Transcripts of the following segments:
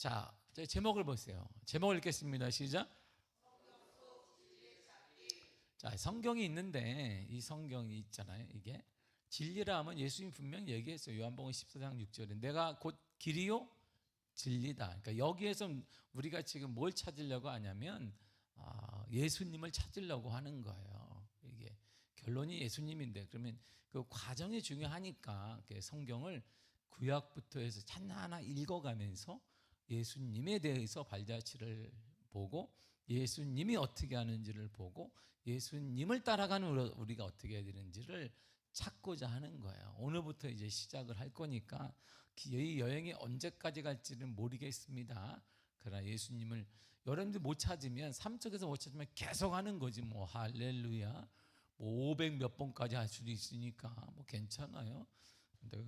자, 제목을 보세요. 제목을 읽겠습니다. 시작. 자, 성경이 있는데 이 성경이 있잖아요. 이게 진리라 하면 예수님 분명히 얘기했어요. 요한복음 14장 6절에 내가 곧 길이요 진리다. 그러니까 여기에서 우리가 지금 뭘 찾으려고 하냐면 예수님을 찾으려고 하는 거예요. 이게 결론이 예수님인데 그러면 그 과정이 중요하니까 성경을 구약부터 해서 하나하나 읽어가면서 예수님에 대해서 발자취를 보고 예수님이 어떻게 하는지를 보고 예수님을 따라가는 우리가 어떻게 해야 되는지를 찾고자 하는 거예요. 오늘부터 이제 시작을 할 거니까 이 여행이 언제까지 갈지는 모르겠습니다. 그러나 예수님을 여러분들 못 찾으면 삶 속에서 못 찾으면 계속 하는 거지 뭐 할렐루야 뭐 500 몇 번까지 할 수도 있으니까 뭐 괜찮아요. 근데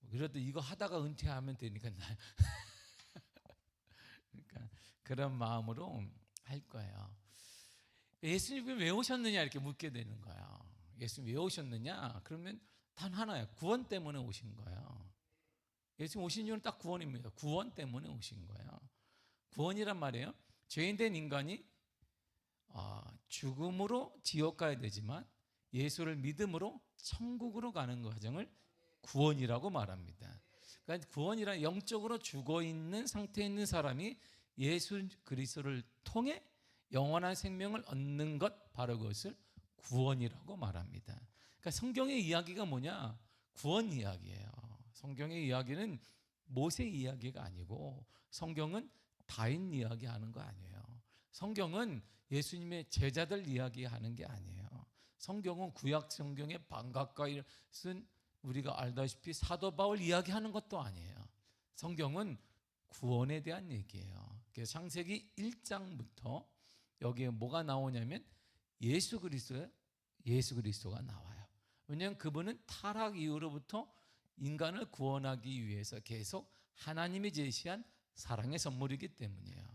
그래도 이거 하다가 은퇴하면 되니까 그러니까 그런 마음으로 할 거예요. 예수님이 왜 오셨느냐 이렇게 묻게 되는 거예요. 예수님 왜 오셨느냐? 그러면 단 하나예요. 구원 때문에 오신 거예요. 예수님 오신 이유는 딱 구원입니다. 구원 때문에 오신 거예요. 구원이란 말이에요. 죄인된 인간이 죽음으로 지옥 가야 되지만 예수를 믿음으로 천국으로 가는 과정을 구원이라고 말합니다. 그러니까 구원이란 영적으로 죽어있는 상태에 있는 사람이 예수 그리스도를 통해 영원한 생명을 얻는 것, 바로 그것을 구원이라고 말합니다. 그러니까 성경의 이야기가 뭐냐? 구원 이야기예요. 성경의 이야기는 모세 이야기가 아니고 성경은 다윈 이야기하는 거 아니에요. 성경은 예수님의 제자들 이야기하는 게 아니에요. 성경은 구약 성경의 반가까이 쓴 우리가 알다시피 사도 바울 이야기하는 것도 아니에요. 성경은 구원에 대한 얘기예요. 그래서 창세기 1장부터 여기에 뭐가 나오냐면 예수 그리스도가 나와요. 왜냐하면 그분은 타락 이후로부터 인간을 구원하기 위해서 계속 하나님이 제시한 사랑의 선물이기 때문이에요.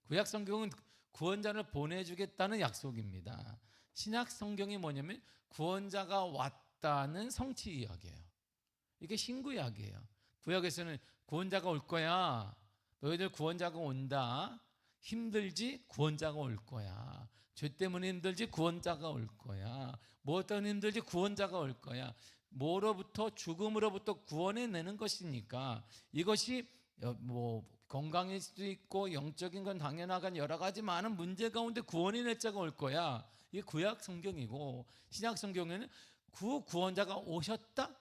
구약 성경은 구원자를 보내주겠다는 약속입니다. 신약 성경이 뭐냐면 구원자가 왔다는 성취 이야기예요. 이게 신구 이야기예요. 구약에서는 구원자가 올 거야. 너희들 구원자가 온다. 힘들지? 구원자가 올 거야. 죄 때문에 힘들지? 구원자가 올 거야. 무엇 때문에 힘들지? 구원자가 올 거야. 뭐로부터? 죽음으로부터 구원해내는 것이니까 이것이 뭐 건강일 수도 있고 영적인 건 당연하간 여러 가지 많은 문제 가운데 구원의 날짜가 올 거야. 이게 구약 성경이고 신약 성경에는 그 구원자가 오셨다?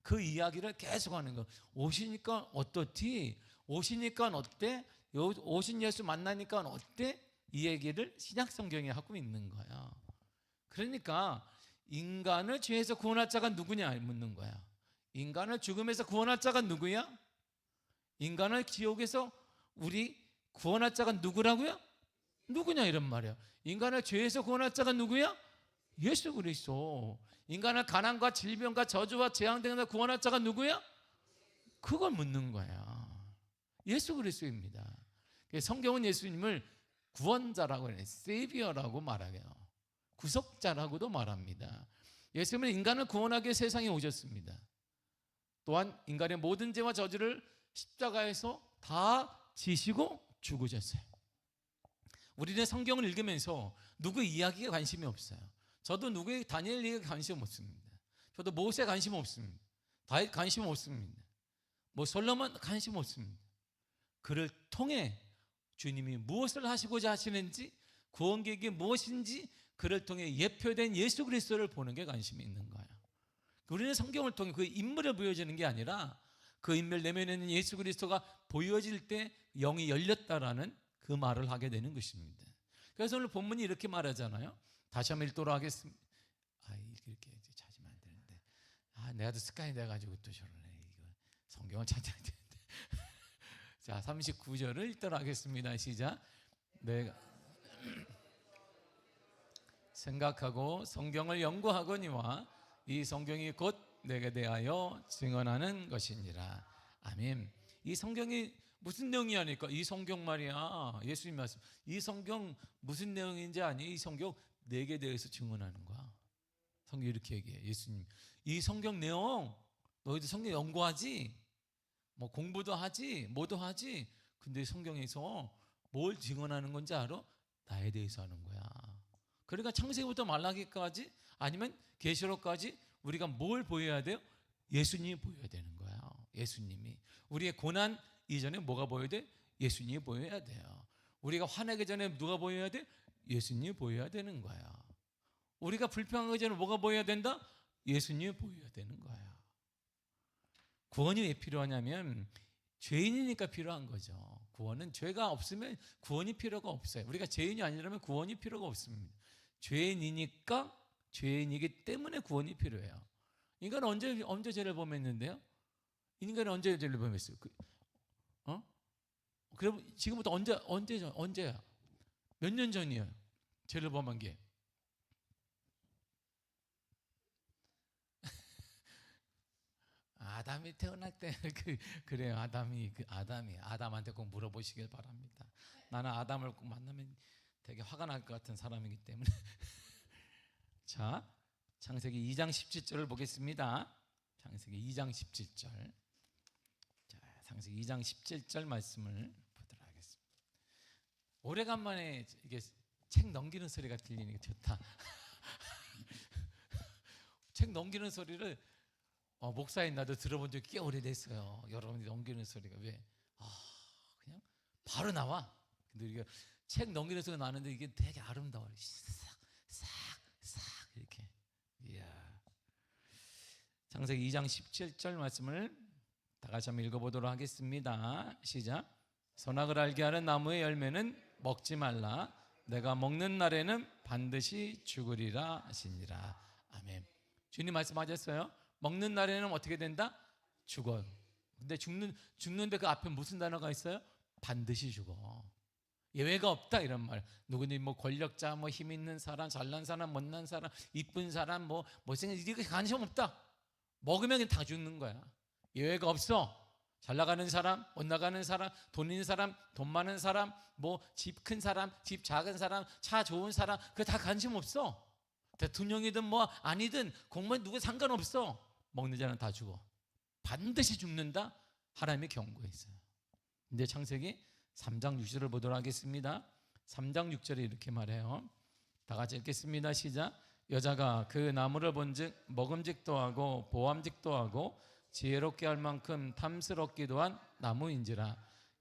그 이야기를 계속하는 거. 오시니까 어떻지? 오시니까 어때? 오신 예수 만나니까 어때? 이 얘기를 신약 성경에 하고 있는 거야. 그러니까 인간을 죄에서 구원할 자가 누구냐 묻는 거야. 인간을 죽음에서 구원할 자가 누구야? 인간을 지옥에서 우리 구원할 자가 누구라고요? 누구냐 이런 말이야. 인간을 죄에서 구원할 자가 누구야? 예수 그리스도. 인간을 가난과 질병과 저주와 재앙 등에서 구원할 자가 누구야? 그걸 묻는 거야. 예수 그리스도입니다. 성경은 예수님을 구원자라고 해요. 세이비어라고 말해요. 구속자라고도 말합니다. 예수님은 인간을 구원하기 위해 세상에 오셨습니다. 또한 인간의 모든 죄와 저주를 십자가에서 다 지시고 죽으셨어요. 우리는 성경을 읽으면서 누구 이야기에 관심이 없어요. 저도 누구의 다니엘 이야기에 관심 없습니다. 저도 모세 관심 없습니다. 다윗 관심 없습니다. 뭐 솔로몬 관심 없습니다. 그를 통해 주님이 무엇을 하시고자 하시는지 구원 계획이 무엇인지 그를 통해 예표된 예수 그리스도를 보는 게 관심이 있는 거예요. 우리는 성경을 통해 그 인물을 보여주는 게 아니라 그 인물 내면에 있는 예수 그리스도가 보여질 때 영이 열렸다라는 그 말을 하게 되는 것입니다. 그래서 오늘 본문이 이렇게 말하잖아요. 다시 한번 읽도록 하겠습니다. 이렇게 찾으면 안 되는데 내가 또 습관이 돼가지고 또 저러네. 이거 성경을 찾아야 되는데 자 39절을 읽도록 하겠습니다. 시작. 내가 생각하고 성경을 연구하거니와 이 성경이 곧 내게 대하여 증언하는 것이니라. 아멘. 이 성경이 무슨 내용이 아닐까? 이 성경 말이야. 예수님 말씀. 이 성경 무슨 내용인지 아니? 이 성경 내게 대해서 증언하는 거야. 성경 이렇게 얘기해. 예수님. 이 성경 내용 너희들 성경 연구하지? 뭐 공부도 하지? 뭐도 하지? 근데 성경에서 뭘 증언하는 건지 알아? 나에 대해서 하는 거야. 그러니까 창세기부터 말라기까지 아니면 계시록까지 우리가 뭘 보여야 돼요? 예수님이 보여야 되는 거야. 예수님이. 우리의 고난 이전에 뭐가 보여야 돼? 예수님이 보여야 돼요. 우리가 화내기 전에 누가 보여야 돼? 예수님이 보여야 되는 거야. 우리가 불평하기 전에 뭐가 보여야 된다? 예수님이 보여야 되는 거야. 구원이 왜 필요하냐면 죄인이니까 필요한 거죠. 구원은 죄가 없으면 구원이 필요가 없어요. 우리가 죄인이 아니라면 구원이 필요가 없습니다. 죄인이니까, 죄인이기 때문에 구원이 필요해요. 인간은 언제 죄를 범했는데요? 인간은 언제 죄를 범했어요? 그럼 지금부터 언제야? 몇 년 전이에요? 죄를 범한 게. 아담이 태어날 때 그래요. 아담한테 꼭 물어보시길 바랍니다. 나는 아담을 꼭 만나면 되게 화가 날 것 같은 사람이기 때문에. 자, 창세기 2장 17절을 보겠습니다. 창세기 2장 17절. 자, 창세기 2장 17절 말씀을 보도록 하겠습니다. 오래간만에 이게 책 넘기는 소리가 들리니까 좋다. 책 넘기는 소리를 목사인 나도 들어본 적이 꽤 오래됐어요. 여러분이 넘기는 소리가 왜? 그냥 바로 나와. 근데 우리가 책 넘기는 소리가 나는데 이게 되게 아름다워요. 싹 이렇게. 이야. 창세기 2장 17절 말씀을 다 같이 한번 읽어보도록 하겠습니다. 시작. 선악을 알게 하는 나무의 열매는 먹지 말라. 내가 먹는 날에는 반드시 죽으리라 하시니라. 아멘. 주님 말씀하셨어요. 먹는 날에는 어떻게 된다? 죽어요. 근데 죽는데 그 앞에 무슨 단어가 있어요? 반드시 죽어. 예외가 없다 이런 말. 누구니 뭐 권력자, 뭐 힘 있는 사람, 잘난 사람, 못난 사람, 이쁜 사람, 뭐 못생긴 이렇게 관심 없다. 먹으면 다 죽는 거야. 예외가 없어. 잘 나가는 사람, 못 나가는 사람, 돈 있는 사람, 돈 많은 사람, 뭐 집 큰 사람, 집 작은 사람, 차 좋은 사람, 그거 다 관심 없어. 대통령이든 뭐 아니든 공무원 누구 상관없어. 먹는 자는 다 죽어. 반드시 죽는다. 하나님이 경고했어요. 근데 창세기 3장 6절을 보도록 하겠습니다. 3장 6절에 이렇게 말해요. 다 같이 읽겠습니다. 시작. 여자가 그 나무를 본즉 먹음직도 하고 보암직도 하고 지혜롭게 할 만큼 탐스럽기도 한 나무인지라.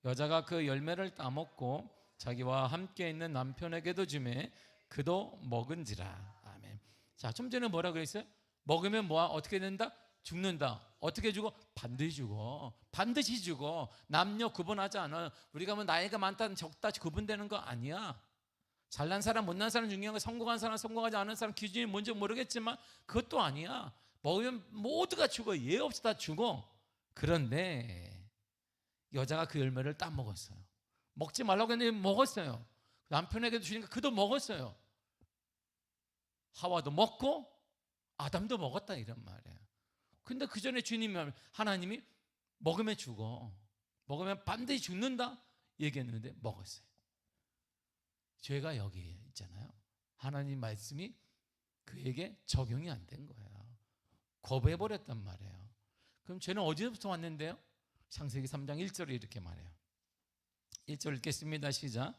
여자가 그 열매를 따먹고 자기와 함께 있는 남편에게도 주매 그도 먹은지라. 아멘. 자, 좀 전에 뭐라 그랬어요? 먹으면 뭐야? 어떻게 된다? 죽는다. 어떻게 죽어? 반드시 죽어. 반드시 죽어. 남녀 구분하지 않아. 우리가 뭐 나이가 많다 적다 구분되는 거 아니야. 잘난 사람 못난 사람 중요한 거, 성공한 사람 성공하지 않은 사람 기준이 뭔지 모르겠지만 그것도 아니야. 먹으면 모두가 죽어. 예 없이 다 죽어. 그런데 여자가 그 열매를 따먹었어요. 먹지 말라고 했는데 먹었어요. 남편에게도 주니까 그도 먹었어요. 하와도 먹고 아담도 먹었다 이런 말이에요. 근데 그 전에 하나님이 먹으면 죽어. 먹으면 반드시 죽는다 얘기했는데 먹었어요. 죄가 여기에 있잖아요. 하나님 말씀이 그에게 적용이 안 된 거예요. 거부해버렸단 말이에요. 그럼 죄는 어디서부터 왔는데요? 창세기 3장 1절에 이렇게 말해요. 1절 읽겠습니다. 시작.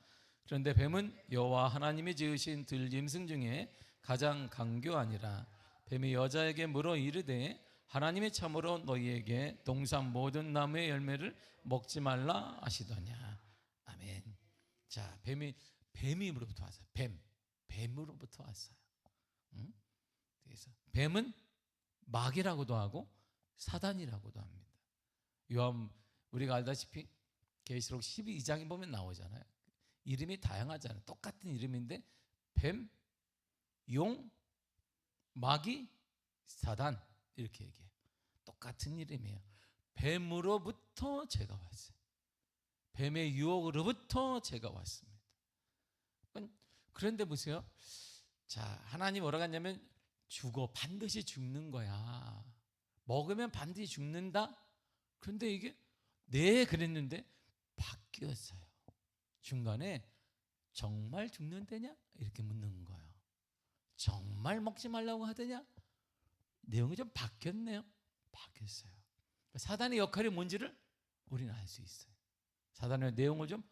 그런데 뱀은 여호와 하나님이 지으신 들짐승 중에 가장 강교하니라. 뱀이 여자에게 물어 이르되 하나님이 참으로 너희에게 동산 모든 나무의 열매를 먹지 말라 하시더냐. 아멘. 자, 뱀으로부터 왔어요. 뱀으로부터 왔어요. 응? 그래서 뱀은 마귀라고도 하고 사단이라고도 합니다. 우리가 알다시피 계시록 12장에 보면 나오잖아요. 이름이 다양하잖아요. 똑같은 이름인데 뱀, 용, 마귀, 사단 이렇게 얘기해요. 똑같은 이름이에요. 뱀으로부터 제가 왔어요. 뱀의 유혹으로부터 제가 왔습니다. 그런데 보세요. 자, 하나님 뭐라고 했냐면 죽어. 반드시 죽는 거야. 먹으면 반드시 죽는다. 그런데 이게 네 그랬는데 바뀌었어요. 중간에 정말 죽는다냐? 이렇게 묻는 거예요. 정말 먹지 말라고 하더냐? 내용이 좀 바뀌었네요. 바뀌었어요. 사단의 역할이 뭔지를 우리는 알 수 있어요. 사단의 내용을 좀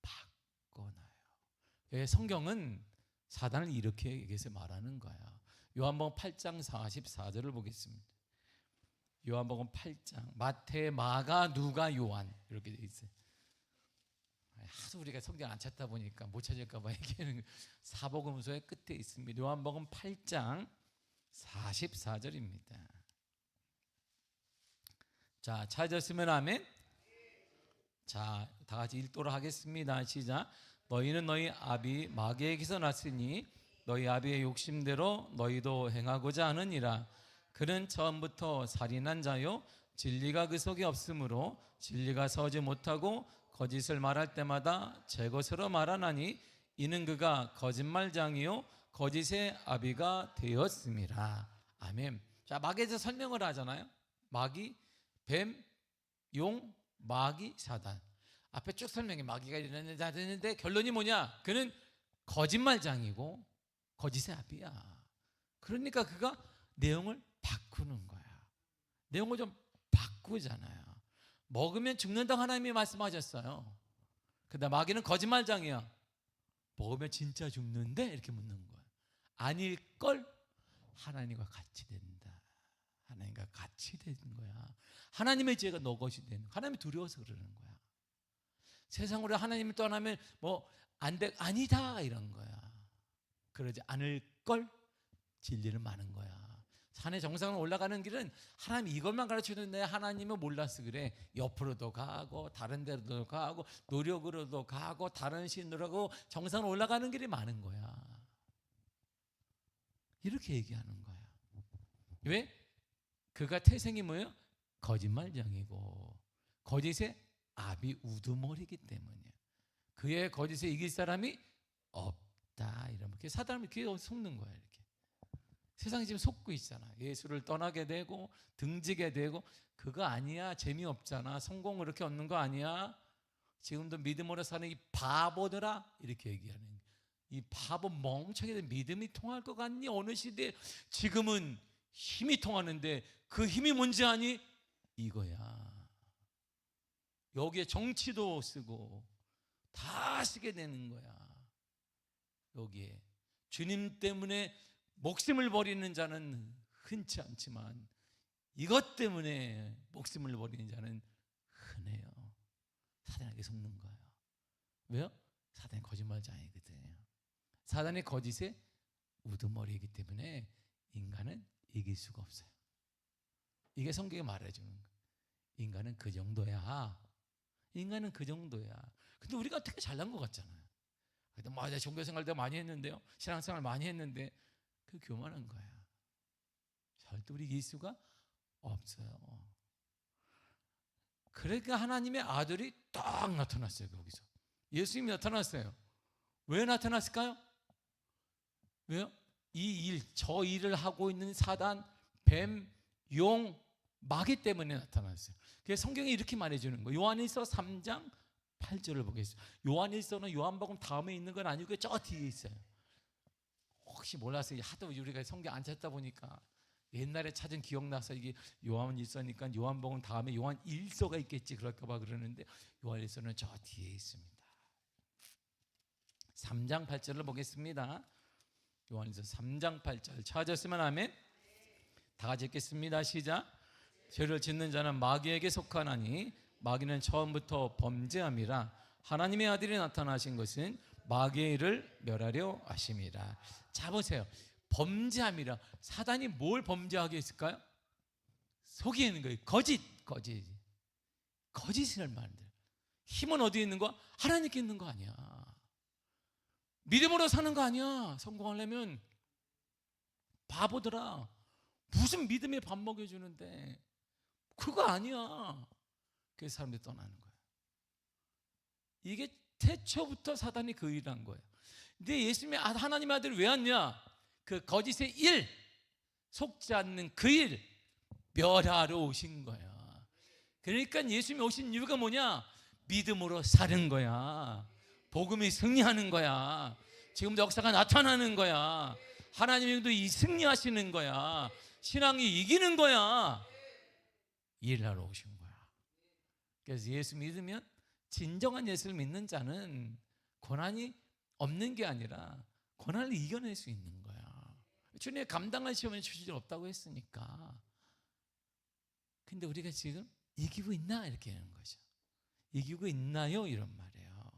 바꿔놔요. 성경은 사단을 이렇게 얘기해서 말하는 거야. 요한복음 8장 44절을 보겠습니다. 요한복음 8장, 마태, 마가, 누가, 요한 이렇게 돼 있어요. 하도 우리가 성경 안 찾다 보니까 못 찾을까 봐 얘기하는 사복음서의 끝에 있습니다. 요한복음 8장 44절입니다. 자, 찾았으면 아멘. 자, 다 같이 읽도록 하겠습니다. 시작. 너희는 너희 아비 마귀에게서 났으니 너희 아비의 욕심대로 너희도 행하고자 하느니라. 그는 처음부터 살인한 자요 진리가 그 속에 없으므로 진리가 서지 못하고 거짓을 말할 때마다 제 것으로 말하나니 이는 그가 거짓말장이요 거짓의 아비가 되었음이라. 아멘. 자, 마귀에서 설명을 하잖아요. 마귀, 뱀, 용, 마귀, 사단. 앞에 쭉 설명해. 마귀가 이러는데 결론이 뭐냐? 그는 거짓말장이고 거짓의 아비야. 그러니까 그가 내용을 바꾸는 거야. 내용을 좀 바꾸잖아요. 먹으면 죽는다고 하나님이 말씀하셨어요. 근데 마귀는 거짓말장이야. 먹으면 진짜 죽는데? 이렇게 묻는 거야. 아닐걸? 하나님과 같이 된다. 하나님과 같이 되는 거야. 하나님의 지혜가 너 것이 되는 거야. 하나님이 두려워서 그러는 거야. 세상으로 하나님을 떠나면 아니다 이런 거야. 그러지 않을걸? 진리는 많은 거야. 산의 정상으로 올라가는 길은 하나님 이것만 가르쳐주는데 하나님은 몰라서 그래. 옆으로도 가고 다른 데로도 가고 노력으로도 가고 다른 신으로 가고 정상으로 올라가는 길이 많은 거야. 이렇게 얘기하는 거야. 왜? 그가 태생이 뭐예요? 거짓말장이고 거짓의 아비 우두머리이기 때문이에요. 그의 거짓에 이길 사람이 없다. 이러면 사단을 이렇게 속는 거야. 이렇게. 세상이 지금 속고 있잖아. 예수를 떠나게 되고 등지게 되고 그거 아니야. 재미없잖아. 성공을 이렇게 얻는 거 아니야. 지금도 믿음으로 사는 이 바보들아 이렇게 얘기하는 거야. 이 바보 멍청이들 믿음이 통할 것 같니? 어느 시대에 지금은 힘이 통하는데 그 힘이 뭔지 아니? 이거야. 여기에 정치도 쓰고 다 쓰게 되는 거야. 여기에 주님 때문에 목숨을 버리는 자는 흔치 않지만 이것 때문에 목숨을 버리는 자는 흔해요. 사단에게 속는 거예요. 왜요? 사단이 거짓말장이거든요. 사단이 거짓의 우두머리이기 때문에 인간은 이길 수가 없어요. 이게 성경이 말해주는 거예요. 인간은 그 정도야. 인간은 그 정도야. 근데 우리가 되게 잘난 것 같잖아요. 맞아, 종교생활도 많이 했는데요, 신앙생활 많이 했는데 그 교만한 거야. 절대 우리 이길 수가 없어요. 그러니까 하나님의 아들이 딱 나타났어요. 거기서 예수님이 나타났어요. 왜 나타났을까요? 왜요? 저 일을 하고 있는 사단, 뱀, 용, 마귀 때문에 나타났어요. 그래서 성경이 이렇게 말해주는 거예요. 요한일서 3장 8절을 보겠습니다. 요한일서는 요한복음 다음에 있는 건 아니고 저 뒤에 있어요. 혹시 몰라서 하도 우리가 성경 안 찾다 보니까 옛날에 찾은 기억나서 이게 요한일서니까 요한복음 다음에 요한일서가 있겠지 그럴까 봐 그러는데 요한일서는 저 뒤에 있습니다. 3장 8절을 보겠습니다. 요한일서 3장 8절 찾았으면 아멘. 다 같이 읽겠습니다. 시작. 죄를 짓는 자는 마귀에게 속하나니 마귀는 처음부터 범죄함이라. 하나님의 아들이 나타나신 것은 마귀의 일을 멸하려 하심이라. 자 보세요. 범죄함이라. 사단이 뭘 범죄하게 했을까요? 속이는 거예요. 거짓을 만들. 힘은 어디에 있는 거야? 하나님께 있는 거 아니야. 믿음으로 사는 거 아니야. 성공하려면. 바보들아. 무슨 믿음에 밥 먹여주는데 그거 아니야. 그래서 사람들이 떠나는 거야. 이게 태초부터 사단이 그 일을 한 거예요. 근데 예수님의 하나님의 아들이 왜 왔냐? 그 거짓의 일, 속지 않는 그 일 멸하러 오신 거야. 그러니까 예수님이 오신 이유가 뭐냐? 믿음으로 사는 거야. 복음이 승리하는 거야. 지금도 역사가 나타나는 거야. 하나님도 승리하시는 거야. 신앙이 이기는 거야. 일하러 오신 거야. 그래서 예수 믿으면 진정한 예수를 믿는 자는 고난이 없는 게 아니라 고난을 이겨낼 수 있는 거야. 주님의 감당할 시험은 주실 없다고 했으니까. 근데 우리가 지금 이기고 있나? 이렇게 하는 거죠. 이기고 있나요? 이런 말이에요.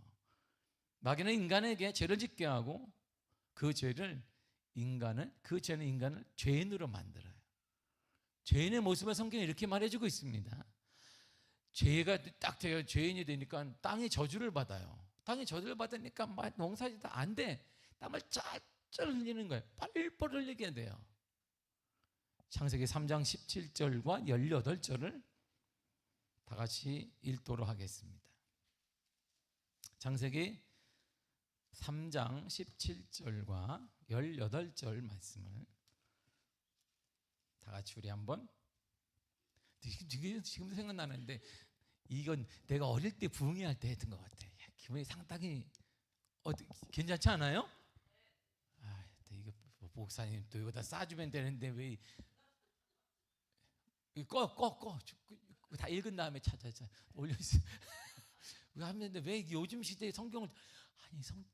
마귀는 인간에게 죄를 짓게 하고 그 죄는 인간을 죄인으로 만들어요. 죄인의 모습을 성경이 이렇게 말해주고 있습니다. 죄가 딱 되어 죄인이 되니까 땅이 저주를 받아요. 땅이 저주를 받으니까 농사짓다 안 돼. 땀을 쩔쩔 흘리는 거예요. 뻘뻘 흘리게 돼요. 창세기 3장 17절과 18절을 다 같이 읽도록 하겠습니다. 창세기 3장 17절과 18절 말씀을 다 같이 우리 한번. 지금 생각나는데 이건 내가 어릴 때 부흥회 때 했던 것 같아. 기분이 상당히 괜찮지 않아요? 이거 목사님 또 이거 다 싸주면 되는데 왜 꺼 다 읽은 다음에 찾아 올려있어. 하는데 왜 요즘 시대의 성경을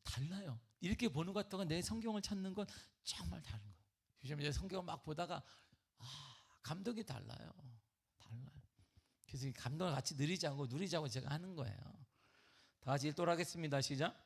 달라요. 이렇게 보는 것 같다가 내 성경을 찾는 건 정말 다른 거예요. 요즘 이제 성경을 막 보다가 감동이 달라요. 그래서 이 감동을 같이 누리자고 제가 하는 거예요. 다 같이 읽도록 하겠습니다. 시작.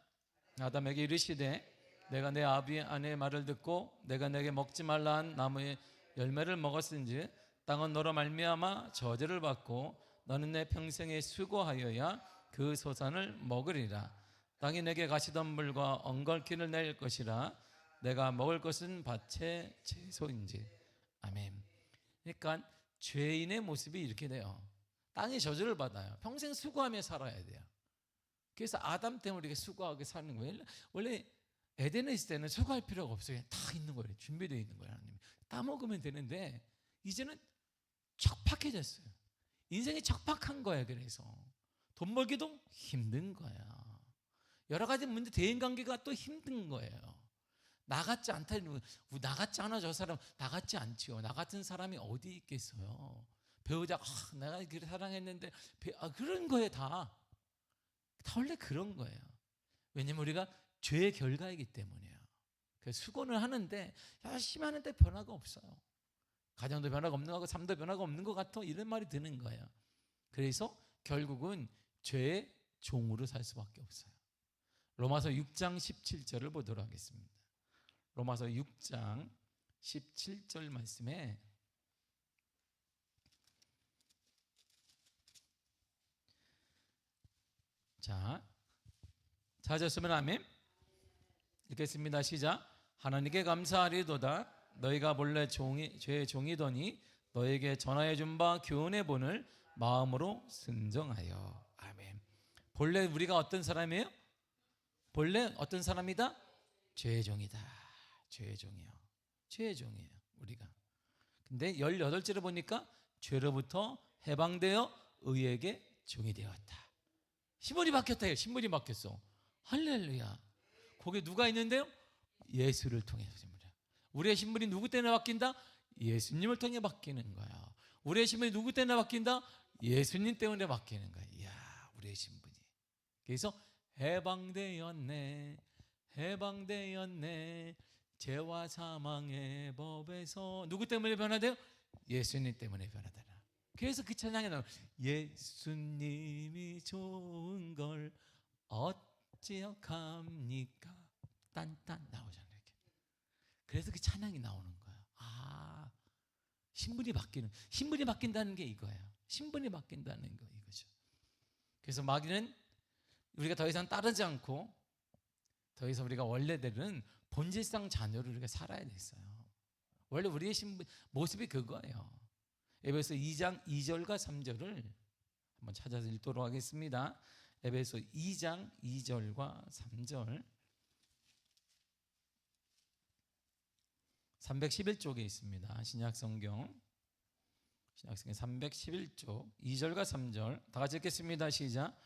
아담에게 이르시되 내가 내 아내의 말을 듣고 내가 내게 먹지 말라 한 나무의 열매를 먹었은지 땅은 너로 말미암아 저주를 받고 너는 내 평생에 수고하여야 그 소산을 먹으리라. 땅이 내게 가시덤불과 엉겅퀴를 낼 것이라. 내가 먹을 것은 밭의 채소인지. 아멘. 그러니까 죄인의 모습이 이렇게 돼요. 땅이 저주를 받아요. 평생 수고하며 살아야 돼요. 그래서 아담 때문에 우리가 수고하게 사는 거예요. 원래 에덴에 있을 때는 수고할 필요가 없어요. 다 있는 거예요. 준비되어 있는 거예요. 하나님 따먹으면 되는데 이제는 척박해졌어요. 인생이 척박한 거예요. 그래서 돈 벌기도 힘든 거야. 여러 가지 문제, 대인관계가 또 힘든 거예요. 나같지 않다. 나같지 않아. 저 사람 나같지 않지요. 나 같은 사람이 어디 있겠어요. 배우자 내가 그렇게 사랑했는데 그런 거예요. 다 원래 그런 거예요. 왜냐면 우리가 죄의 결과이기 때문이에요. 그래서 수고는 하는데 열심히 하는데 변화가 없어요. 가정도 변화가 없는 것 같고 삶도 변화가 없는 것 같아. 이런 말이 드는 거예요. 그래서 결국은 죄의 종으로 살 수밖에 없어요. 로마서 6장 17절을 보도록 하겠습니다. 로마서 6장 17절 말씀에 자, 찾았으면 아멘. 읽겠습니다. 시작. 하나님께 감사하리도다. 너희가 본래 죄의 종이더니 너에게 전하여 준 바 교훈의 본을 마음으로 순종하여. 아멘. 본래 우리가 어떤 사람이에요? 본래 어떤 사람이다? 죄의 종이다. 죄의 종이요. 죄의 종이에요. 우리가. 근데 18절에 보니까 죄로부터 해방되어 의에게 종이 되었다. 신분이 바뀌었다. 신분이 바뀌었어. 할렐루야. 거기에 누가 있는데요? 예수를 통해서. 우리의 신분이 누구 때문에 바뀐다? 예수님을 통해 바뀌는 거야. 우리의 신분이 누구 때문에 바뀐다? 예수님 때문에 바뀌는 거야. 이야, 우리의 신분이. 그래서 해방되었네. 죄와 사망의 법에서 누구 때문에 변화돼요? 예수님 때문에 변화되라. 그래서 그 찬양에 나와요. 예수님이 좋은 걸 어찌역합니까? 딴딴 나오잖아요. 이렇게. 그래서 그 찬양이 나오는 거예요. 신분이 바뀐다는 게 이거예요. 신분이 바뀐다는 거 이거죠. 그래서 마귀는 우리가 더 이상 따르지 않고 더 이상 우리가 원래대로는 본질상 자녀로 우리가 살아야 됐어요. 원래 우리의 신분 모습이 그거예요. 에베소 2장 2절과 3절을 한번 찾아서 읽도록 하겠습니다. 에베소 2장 2절과 3절 311쪽에 있습니다. 신약성경 311쪽 2절과 3절 다 같이 읽겠습니다. 시작.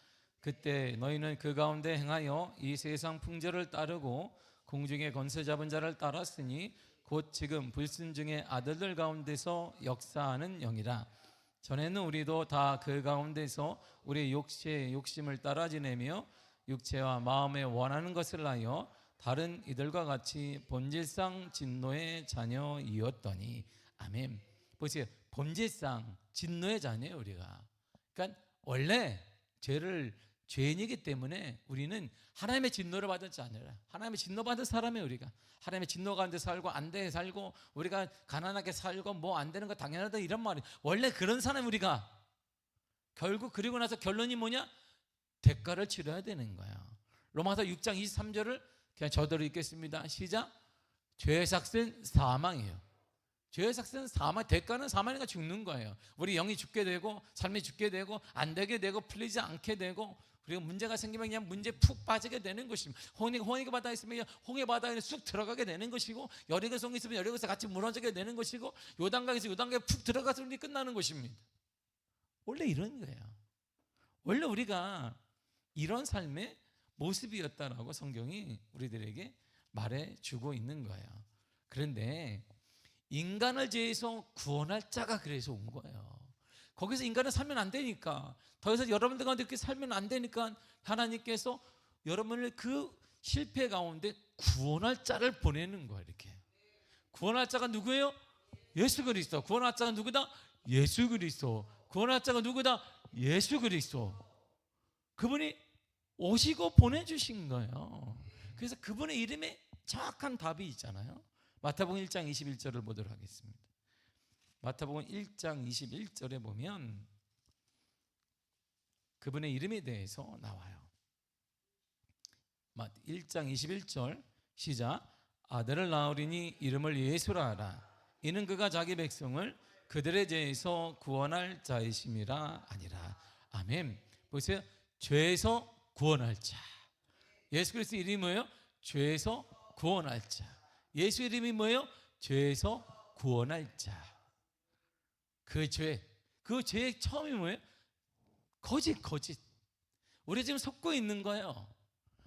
그때 너희는 그 가운데 행하여 이 세상 풍조를 따르고 공중의 권세 잡은 자를 따랐으니 곧 지금 불순종의 아들들 가운데서 역사하는 영이라. 전에는 우리도 다 그 가운데서 우리의 육체의 욕심을 따라 지내며 육체와 마음에 원하는 것을 하여 다른 이들과 같이 본질상 진노의 자녀이었더니. 아멘. 보세요. 본질상 진노의 자녀예요 우리가. 그러니까 원래 죄인이기 때문에 우리는 하나님의 진노를 받은 자 아니라 하나님의 진노 받은 사람이에요. 우리가 하나님의 진노 가운데 살고 안 돼 살고 우리가 가난하게 살고 뭐 안 되는 거 당연하다 이런 말이 원래 그런 사람 우리가. 결국 그리고 나서 결론이 뭐냐? 대가를 치러야 되는 거야. 로마서 6장 23절을 그냥 저대로 읽겠습니다. 시작. 죄의 삭은 사망이에요. 죄의 삭은 사망, 대가는 사망이니까 죽는 거예요. 우리 영이 죽게 되고 삶이 죽게 되고 안 되게 되고 풀리지 않게 되고 그리고 문제가 생기면 그냥 문제에 푹 빠지게 되는 것입니다. 홍해가 바다에 있으면 홍해 바다에 쑥 들어가게 되는 것이고 여리고 성이 있으면 여리고에서 같이 무너지게 되는 것이고 요단강에서 요단강에 푹 들어가서 우리 끝나는 것입니다. 원래 이런 거예요. 원래 우리가 이런 삶의 모습이었다라고 성경이 우리들에게 말해주고 있는 거예요. 그런데 인간을 죄에서 구원할 자가 그래서 온 거예요. 거기서 인간은 살면 안 되니까, 더 이상 여러분들 가운데 그렇게 살면 안 되니까 하나님께서 여러분을 그 실패 가운데 구원할 자를 보내는 거예요. 이렇게 구원할 자가 누구예요? 예수 그리스도. 구원할 자가 누구다? 예수 그리스도. 구원할 자가 누구다? 예수 그리스도. 그분이 오시고 보내주신 거예요. 그래서 그분의 이름에 정확한 답이 있잖아요. 마태복음 1장 21절을 보도록 하겠습니다. 마태복음 1장 21절에 보면 그분의 이름에 대해서 나와요. 1장 21절 시작. 아들을 낳으리니 이름을 예수라 하라. 이는 그가 자기 백성을 그들의 죄에서 구원할 자이심이라 아니라. 아멘. 보세요. 죄에서 구원할 자. 예수 그리스도 이름이 뭐예요? 죄에서 구원할 자. 예수 이름이 뭐예요? 죄에서 구원할 자. 그 죄의 처음이 뭐예요? 거짓. 우리 지금 속고 있는 거예요.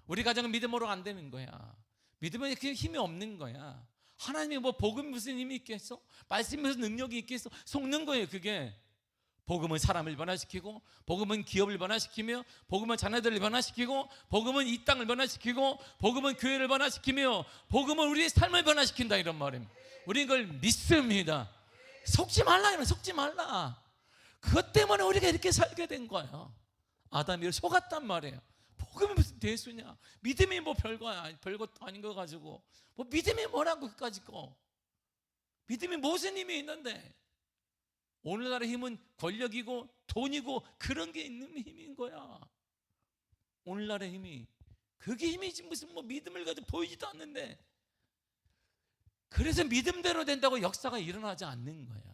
우리 가정은 믿음으로 안 되는 거야. 믿음은 그게 힘이 없는 거야. 하나님이 뭐 복음이 무슨 힘이 있겠어? 말씀이 무슨 능력이 있겠어? 속는 거예요. 그게 복음은 사람을 변화시키고, 복음은 기업을 변화시키며, 복음은 자녀들을 변화시키고, 복음은 이 땅을 변화시키고, 복음은 교회를 변화시키며, 복음은 우리의 삶을 변화시킨다 이런 말입니다. 우리 이걸 믿습니다. 속지 말라. 속지 말라. 그것 때문에 우리가 이렇게 살게 된 거예요. 아담이 속았단 말이에요. 복음이 무슨 대수냐? 믿음이 뭐 별거야. 별것도 아닌 거 가지고 뭐 믿음이 뭐라고 그까짓 거. 믿음이 무슨 힘이 있는데? 오늘날의 힘은 권력이고 돈이고 그런 게 있는 힘인 거야. 오늘날의 힘이 그게 힘이지 무슨 뭐 믿음을 가지고 보이지도 않는데. 그래서 믿음대로 된다고 역사가 일어나지 않는 거야.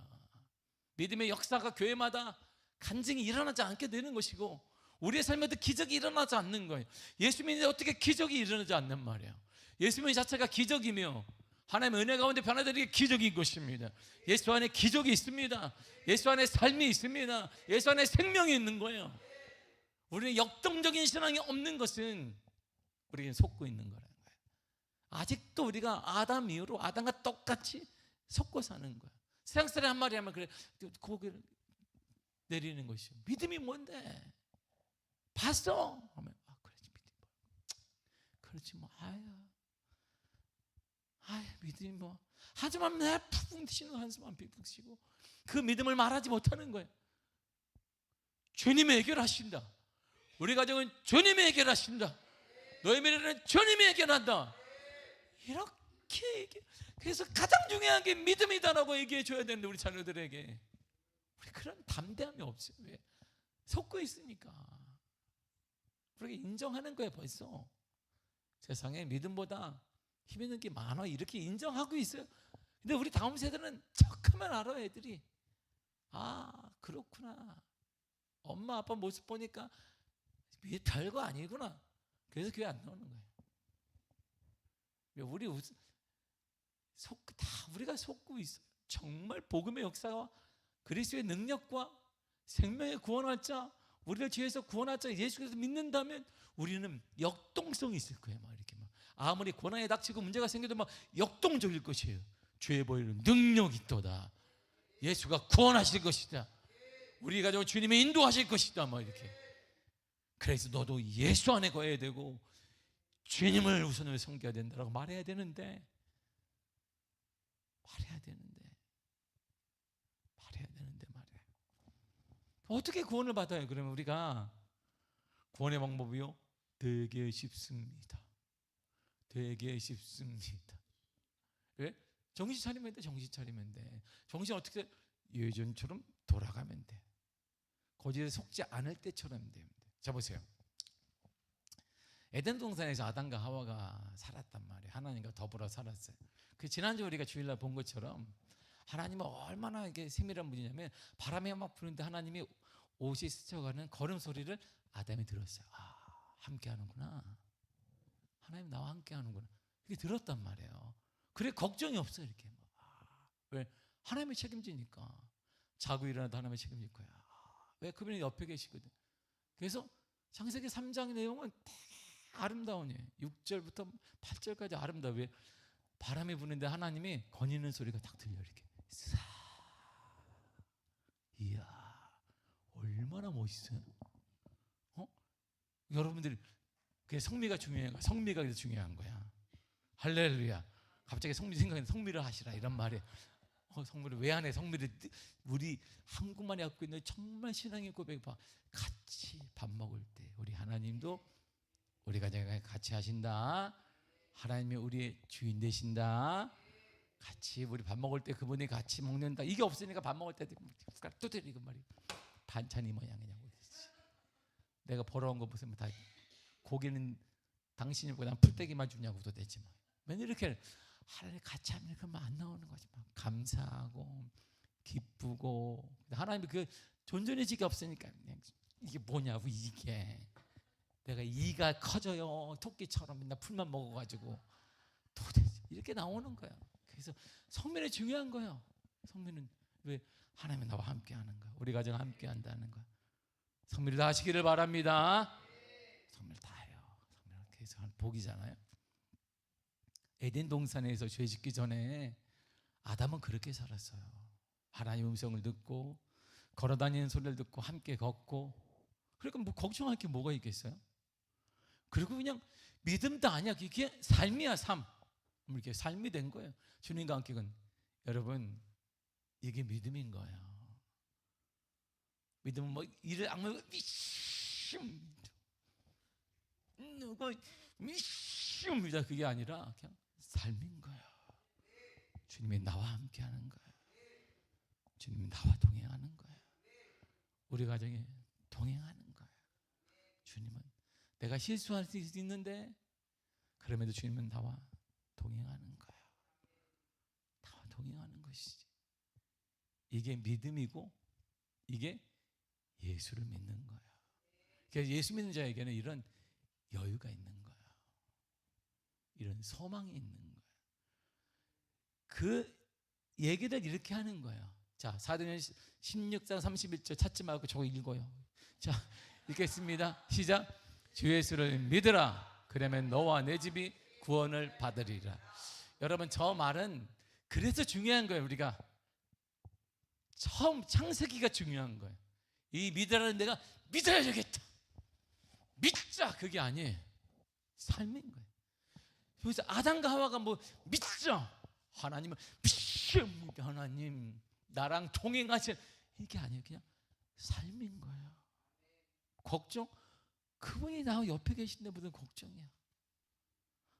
믿음의 역사가 교회마다 간증이 일어나지 않게 되는 것이고 우리의 삶에도 기적이 일어나지 않는 거예요. 예수 믿는데 어떻게 기적이 일어나지 않는 말이에요. 예수 믿는 자체가 기적이며 하나님의 은혜 가운데 변화되는 게 기적인 것입니다. 예수 안에 기적이 있습니다. 예수 안에 삶이 있습니다. 예수 안에 생명이 있는 거예요. 우리는 역동적인 신앙이 없는 것은 우리는 속고 있는 거라는 거예요. 아직도 우리가 아담 이후로 아담과 똑같이 속고 사는 거예요. 세상 사람 한 마리 하면 그래 고개를 내리는 것이요. 믿음이 뭔데? 봤어? 하면 그렇지 믿음. 그렇지 뭐 믿음이 뭐. 하지만 내 푹 쉬는 한숨만 푹 쉬고 그 믿음을 말하지 못하는 거예요. 주님이 해결하신다. 우리 가정은 주님이 해결하신다. 너의 미래는 주님이 해결한다. 이렇게 얘기해. 그래서 가장 중요한 게 믿음이다라고 얘기해 줘야 되는데 우리 자녀들에게 우리 그런 담대함이 없어요. 왜? 속고 있으니까. 우리가 인정하는 거예요. 벌써 세상에 믿음보다 힘 있는 게 많아 이렇게 인정하고 있어요. 근데 우리 다음 세대는 척하면 알아요. 애들이 그렇구나. 엄마 아빠 모습 보니까 별거 아니구나. 그래서 교회 안 나오는 거예요. 우리가 속고 있어요. 정말 복음의 역사와 그리스도의 능력과 생명의 구원할 자, 우리를 죄에서 구원할 자 예수께서 믿는다면 우리는 역동성이 있을 거예요. 이렇게 아무리 고난에 닥치고 문제가 생겨도 역동적일 것이에요. 죄에 보이는 능력이 있도다. 예수가 구원하실 것이다. 우리 가족 주님이 인도하실 것이다 뭐 이렇게. 그래서 너도 예수 안에 거해야 되고 주님을 우선으로 섬겨야 된다라고 말해야 되는데 말이야. 어떻게 구원을 받아요? 그러면 우리가 구원의 방법이요? 되게 쉽습니다. 왜? 정신 차리면 돼. 정신 어떻게 돼? 예전처럼 돌아가면 돼. 거기에 속지 않을 때처럼 되면 돼. 자 보세요. 에덴 동산에서 아담과 하와가 살았단 말이에요. 하나님과 더불어 살았어요. 그 지난주 우리가 주일날 본 것처럼 하나님은 얼마나 이게 세밀한 분이냐면 바람이 막 부는데 하나님이 옷이 스쳐가는 걸음 소리를 아담이 들었어요. 아, 함께 하는구나. 하나님 나와 함께 하는구나. 이렇게 들었단 말이에요. 그래 걱정이 없어요. 이렇게. 왜? 하나님이 책임지니까. 자고 일어나도 하나님이 책임질 거야. 왜? 그분이 옆에 계시거든. 그래서 창세기 3장 내용은 되게 아름다운 예. 6절부터 8절까지 아름다워. 왜? 바람이 부는데 하나님이 거니는 소리가 딱 들려 이렇게. 싹. 이야, 얼마나 멋있어요. 여러분들이 그게 성미가 중요한 거야. 성미가 그래서 중요한 거야. 할렐루야. 갑자기 성미 생각나는 성미를 하시라 이런 말이에요. 성미를 왜 안 해? 성미를 우리 한국만이 갖고 있는 정말 신앙의 고백 봐. 같이 밥 먹을 때 우리 하나님도 우리 가정에 같이 하신다. 하나님이 우리의 주인 되신다. 같이 우리 밥 먹을 때 그분이 같이 먹는다. 이게 없으니까 밥 먹을 때 숟가락 또 때리고 말이야. 반찬이 모양이냐고. 내가 벌어온 거 무슨 다 고기는 당신이 보고 난 풀떼기만 주냐고도 되지 뭐. 맨날 이렇게 하나님 같이 하면 그만 안 나오는 거지. 막 감사하고 기쁘고 하나님이 그 존존의지가 없으니까 그냥 이게 뭐냐고 이게 내가 이가 커져요. 토끼처럼 맨날 풀만 먹어가지고 도대체 이렇게 나오는 거야. 그래서 성민이 중요한 거예요. 성민은 왜 하나님은 나와 함께하는 거야. 우리 가정 함께한다는 거야. 성민을 다 하시기를 바랍니다. 성민을 다 해요. 성민을 계속 한 복이잖아요. 에덴 동산에서 죄 짓기 전에 아담은 그렇게 살았어요. 하나님의 음성을 듣고 걸어다니는 소리를 듣고 함께 걷고. 그러니까 뭐 걱정할 게 뭐가 있겠어요? 그리고 그냥 믿음도 아니야. 그게 삶이야. 삶. 이렇게 삶이 된 거예요. 주님과 함께 건 여러분 이게 믿음인 거예요. 믿음은 뭐 이를 악물고 미심 누구 미심이다 그게 아니라 그냥 삶인 거예요. 주님이 나와 함께하는 거예요. 주님이 나와 동행하는 거예요. 우리 가정에 동행하는 거예요. 주님은 내가 실수할 수 있는데 그럼에도 주님은 나와 동행하는 거예요. 나와 동행하는 것이지. 이게 믿음이고 이게 예수를 믿는 거예요. 그래서 예수 믿는 자에게는 이런 여유가 있는 거예요. 이런 소망이 있는 거예요. 그 얘기를 이렇게 하는 거예요. 자, 사도행전 16장 31절 찾지 말고 저거 읽어요. 자, 읽겠습니다. 시작. 주 예수를 믿으라. 그러면 너와 내 집이 구원을 받으리라. 여러분 저 말은 그래서 중요한 거예요. 우리가 처음 창세기가 중요한 거예요. 이 믿으라는 내가 믿어야 되겠다. 믿자 그게 아니에요. 삶인 거예요. 그래서 아담과 하와가 뭐 믿자 하나님을 믿습니다. 하나님 나랑 동행하실 이게 아니에요. 그냥 삶인 거예요. 걱정? 그분이 나와 옆에 계신데 무슨 걱정이야.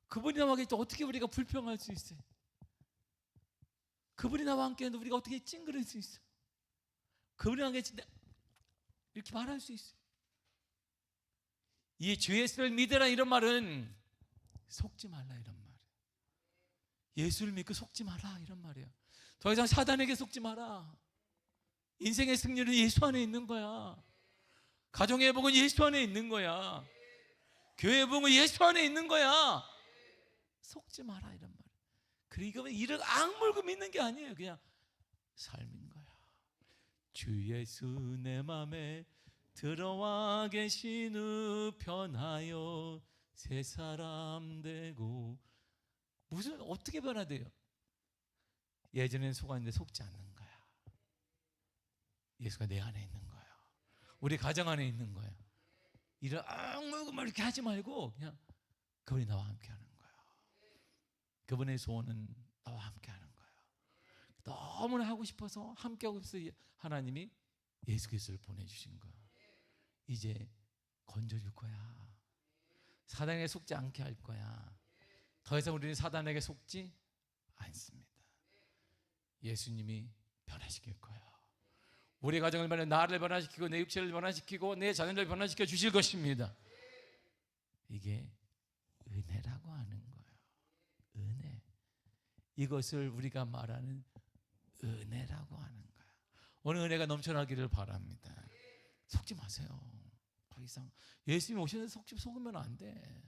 그분이 나와 계실 때 어떻게 우리가 불평할 수 있어요? 그분이 나와 함께 했는데 우리가 어떻게 찡그릴 수 있어? 그분이 나와 계실 때 이렇게 말할 수 있어요. 이 주 예수를 믿으라 이런 말은 속지 말라 이런 말이에요. 예수를 믿고 속지 마라 이런 말이에요. 더 이상 사단에게 속지 마라. 인생의 승리는 예수 안에 있는 거야. 가정의 복은 예수 안에 있는 거야. 교회의 복은 예수 안에 있는 거야. 속지 마라 이런 말이에요. 그리고 이를 악물고 믿는 게 아니에요. 그냥 삶인 거야. 주 예수 내 맘에 들어와 계신 후 변하여 새 사람 되고. 무슨 어떻게 변화돼요? 예전에는 속았는데 속지 않는 거야. 예수가 내 안에 있는 거야. 우리 가정 안에 있는 거예요. 이런 엉물고 이렇게 하지 말고 그냥 그분이 나와 함께 하는 거예요. 그분의 소원은 나와 함께 하는 거예요. 너무나 하고 싶어서 함께 하고 싶어서 하나님이 예수 그리스도를 보내주신 거예요. 이제 건져줄 거야. 사단에게 속지 않게 할 거야. 더 이상 우리는 사단에게 속지 않습니다. 예수님이 변화시킬 거예요. 우리 가정을 변화, 나를 변화시키고 내 육체를 변화시키고 내 자녀를 변화시켜 주실 것입니다. 이게 은혜라고 하는 거예요. 은혜. 이것을 우리가 말하는 은혜라고 하는 거예요. 오늘 은혜가 넘쳐나기를 바랍니다. 속지 마세요. 더 이상 예수님이 오셨는데 속으면 안 돼.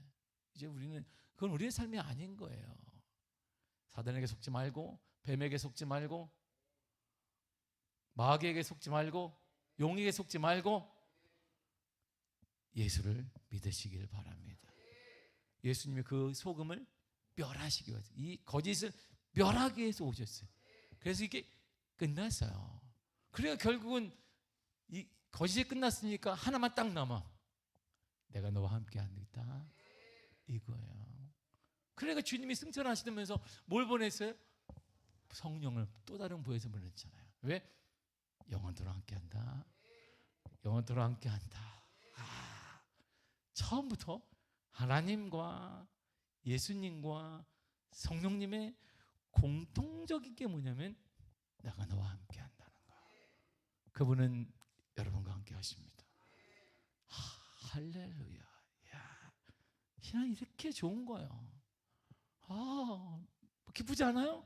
이제 우리는 그건 우리의 삶이 아닌 거예요. 사단에게 속지 말고, 뱀에게 속지 말고, 마귀에게 속지 말고, 용에게 속지 말고 예수를 믿으시길 바랍니다. 예수님이 그 속음을 멸하시기 위해서, 이 거짓을 멸하기 위해서 오셨어요. 그래서 이게 끝났어요. 그래야 결국은 이 거짓이 끝났으니까 하나만 딱 남아. 내가 너와 함께 하겠다. 이거예요. 그러니까 주님이 승천하시면서 뭘 보냈어요? 성령을 또 다른 부에서 보냈잖아요. 왜? 영원토록 함께한다. 영원토록 함께한다. 처음부터 하나님과 예수님과 성령님의 공통적인 게 뭐냐면 내가 너와 함께한다는 거예요. 그분은 여러분과 함께 하십니다. 할렐루야. 야, 신앙이 이렇게 좋은 거예요. 기쁘지 않아요?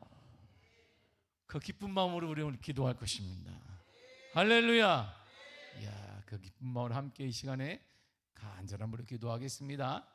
그 기쁜 마음으로 우리 오늘 기도할 것입니다. 할렐루야. 야, 그 기쁜 마음으로 함께 이 시간에 간절함으로 기도하겠습니다.